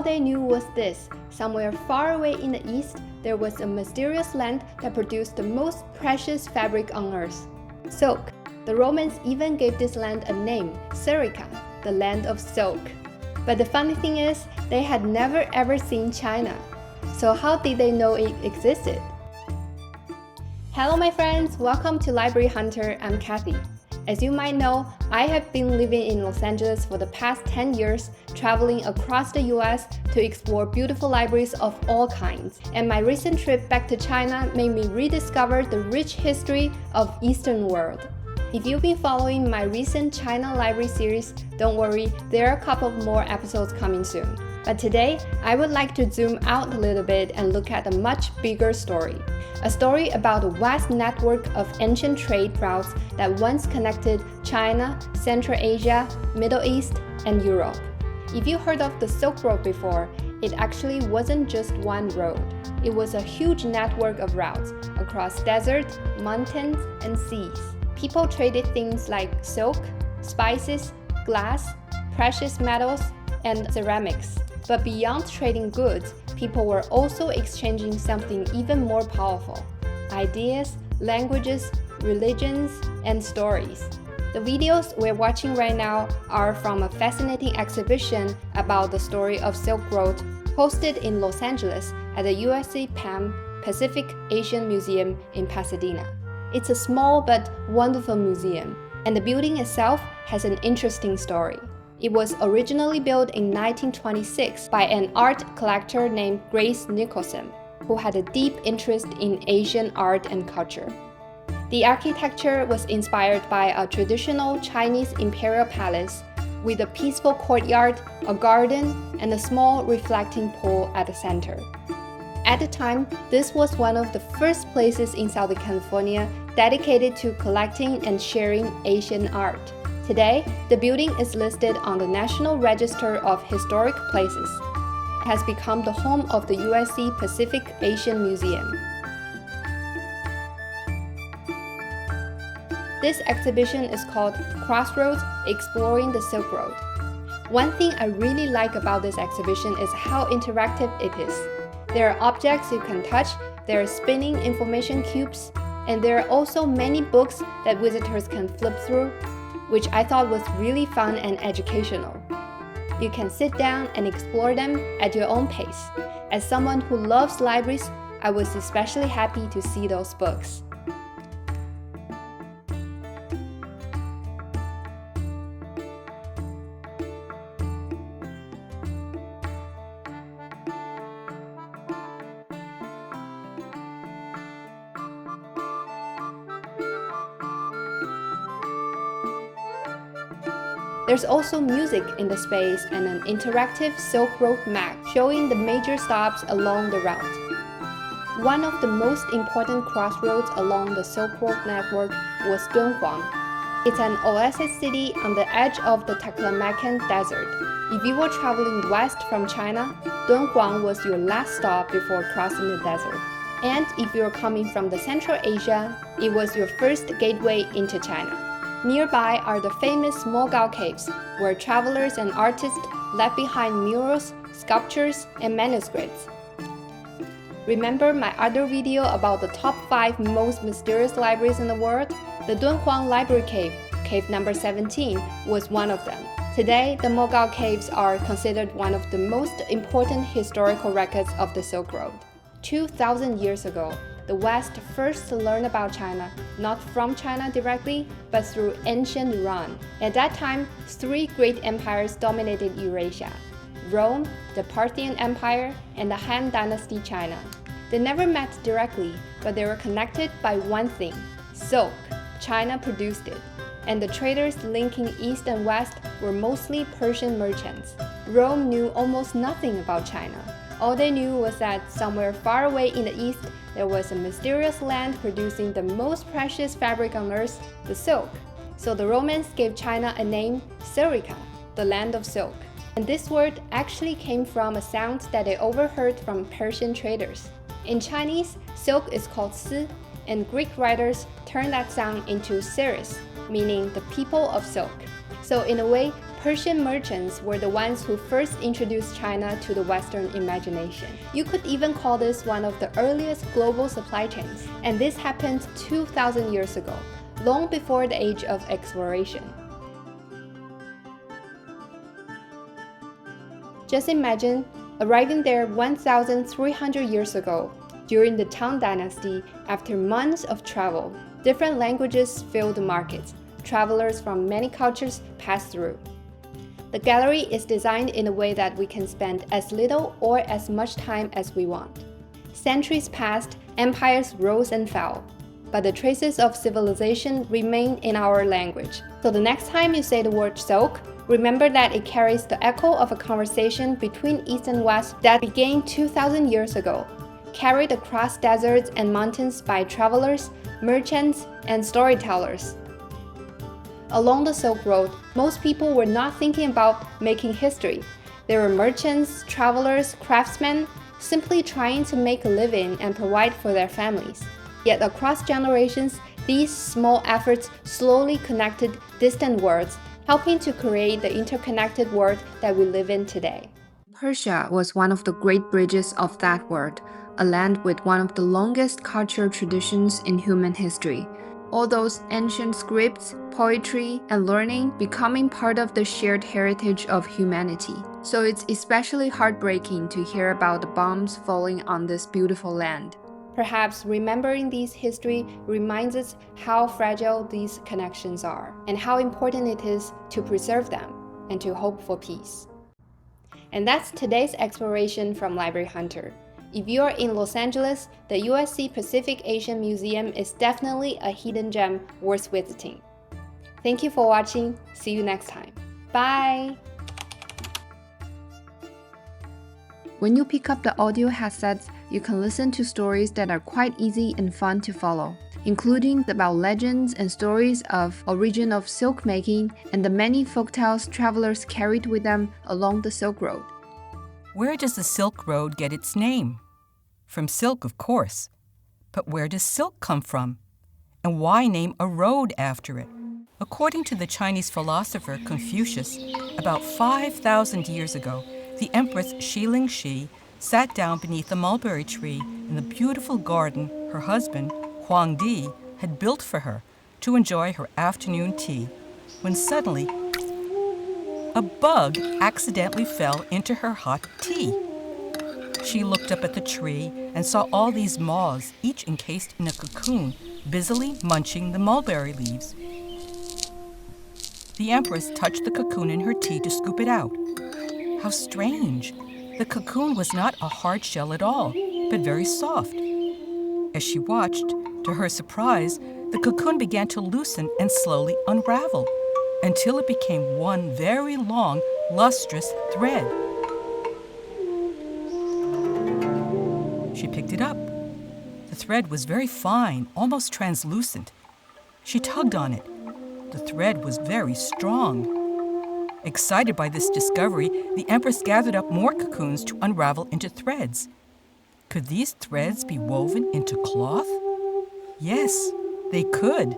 they knew was this: somewhere far away in the east, there was a mysterious land that produced the most precious fabric on earth, silk. The Romans even gave this land a name, Syrica, the land of silk. But the funny thing is, they had never ever seen China. So how did they know it existed? Hello my friends, welcome to Library Hunter. I'm Kathy. As you might know, I have been living in Los Angeles for the past 10 years, traveling across the US to explore beautiful libraries of all kinds. And my recent trip back to China made me rediscover the rich history of Eastern world. If you've been following my recent China library series, don't worry, there are a couple more episodes coming soon. But today, I would like to zoom out a little bit and look at a much bigger story. A story about a vast network of ancient trade routes that once connected China, Central Asia, Middle East, and Europe. If you heard of the Silk Road before, it actually wasn't just one road. It was a huge network of routes across deserts, mountains, and seas. People traded things like silk, spices, glass, precious metals, and ceramics. But beyond trading goods, people were also exchanging something even more powerful: ideas, languages, religions, and stories. The videos we're watching right now are from a fascinating exhibition about the story of Silk Road hosted in Los Angeles at the USC Pacific Asia Museum in Pasadena. It's a small but wonderful museum, and the building itself has an interesting story. It was originally built in 1926 by an art collector named Grace Nicholson, who had a deep interest in Asian art and culture. The architecture was inspired by a traditional Chinese imperial palace with a peaceful courtyard, a garden, and a small reflecting pool at the center. At the time, this was one of the first places in Southern California dedicated to collecting and sharing Asian art. Today, the building is listed on the National Register of Historic Places. It has become the home of the USC Pacific Asia Museum. This exhibition is called Crossroads, Exploring the Silk Road. One thing I really like about this exhibition is how interactive it is. There are objects you can touch, there are spinning information cubes, and there are also many books that visitors can flip through, which I thought was really fun and educational. You can sit down and explore them at your own pace. As someone who loves libraries, I was especially happy to see those books. There's also music in the space and an interactive Silk Road map showing the major stops along the route. One of the most important crossroads along the Silk Road network was Dunhuang. It's an oasis city on the edge of the Taklamakan Desert. If you were traveling west from China, Dunhuang was your last stop before crossing the desert. And if you were coming from the Central Asia, it was your first gateway into China. Nearby are the famous Mogao Caves, where travelers and artists left behind murals, sculptures, and manuscripts. Remember my other video about the top 5 most mysterious libraries in the world? The Dunhuang Library Cave, cave number 17, was one of them. Today, the Mogao Caves are considered one of the most important historical records of the Silk Road. 2,000 years ago, the West first learned about China, not from China directly, but through ancient Iran. At that time, 3 great empires dominated Eurasia: Rome, the Parthian Empire, and the Han Dynasty China. They never met directly, but they were connected by one thing: silk. China produced it, and the traders linking East and West were mostly Persian merchants. Rome knew almost nothing about China. All they knew was that somewhere far away in the east, there was a mysterious land producing the most precious fabric on earth, the silk. So the Romans gave China a name, Syrica, the land of silk. And this word actually came from a sound that they overheard from Persian traders. In Chinese, silk is called si, and Greek writers turned that sound into Ceres, meaning the people of silk. So in a way, Persian merchants were the ones who first introduced China to the Western imagination. You could even call this one of the earliest global supply chains. And this happened 2,000 years ago, long before the age of exploration. Just imagine arriving there 1,300 years ago, during the Tang Dynasty, after months of travel. Different languages filled the markets. Travelers from many cultures passed through. The gallery is designed in a way that we can spend as little or as much time as we want. Centuries passed, empires rose and fell, but the traces of civilization remain in our language. So the next time you say the word silk, remember that it carries the echo of a conversation between East and West that began 2,000 years ago, carried across deserts and mountains by travelers, merchants, and storytellers. Along the Silk Road, most people were not thinking about making history. They were merchants, travelers, craftsmen, simply trying to make a living and provide for their families. Yet across generations, these small efforts slowly connected distant worlds, helping to create the interconnected world that we live in today. Persia was one of the great bridges of that world, a land with one of the longest cultural traditions in human history. All those ancient scripts, poetry, and learning becoming part of the shared heritage of humanity. So it's especially heartbreaking to hear about the bombs falling on this beautiful land. Perhaps remembering this history reminds us how fragile these connections are, and how important it is to preserve them and to hope for peace. And that's today's exploration from Library Hunter. If you are in Los Angeles, the USC Pacific Asia Museum is definitely a hidden gem worth visiting. Thank you for watching. See you next time. Bye! When you pick up the audio headsets, you can listen to stories that are quite easy and fun to follow, including about legends and stories of origin of silk making and the many folktales travelers carried with them along the Silk Road. Where does the Silk Road get its name? From silk, of course. But where does silk come from? And why name a road after it? According to the Chinese philosopher Confucius, about 5,000 years ago, the Empress Shilin Shi sat down beneath a mulberry tree in the beautiful garden her husband, Huang Di, had built for her to enjoy her afternoon tea, when suddenly a bug accidentally fell into her hot tea. She looked up at the tree and saw all these moths, each encased in a cocoon, busily munching the mulberry leaves. The Empress touched the cocoon in her tea to scoop it out. How strange! The cocoon was not a hard shell at all, but very soft. As she watched, to her surprise, the cocoon began to loosen and slowly unravel, until it became one very long, lustrous thread. She picked it up. The thread was very fine, almost translucent. She tugged on it. The thread was very strong. Excited by this discovery, the Empress gathered up more cocoons to unravel into threads. Could these threads be woven into cloth? Yes, they could.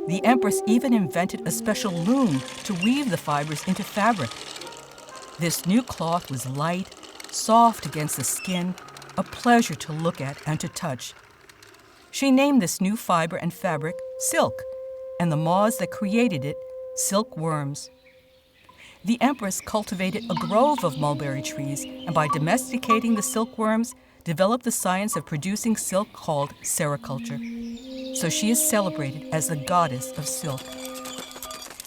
The Empress even invented a special loom to weave the fibers into fabric. This new cloth was light, soft against the skin, a pleasure to look at and to touch. She named this new fiber and fabric silk, and the moths that created it, silkworms. The Empress cultivated a grove of mulberry trees, and by domesticating the silkworms, developed the science of producing silk called sericulture. So she is celebrated as the goddess of silk.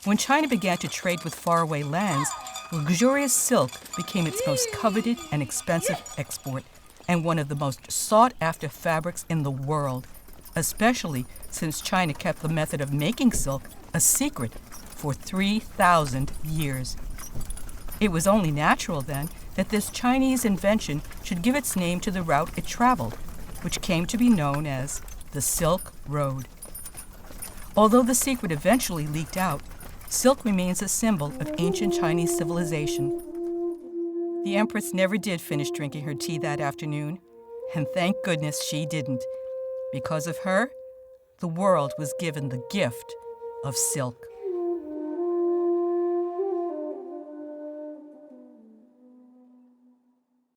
When China began to trade with faraway lands, luxurious silk became its most coveted and expensive export, and one of the most sought-after fabrics in the world, especially since China kept the method of making silk a secret for 3,000 years. It was only natural, then, that this Chinese invention should give its name to the route it traveled, which came to be known as the Silk Road. Although the secret eventually leaked out, silk remains a symbol of ancient Chinese civilization. The Empress never did finish drinking her tea that afternoon, and thank goodness she didn't. Because of her, the world was given the gift of silk.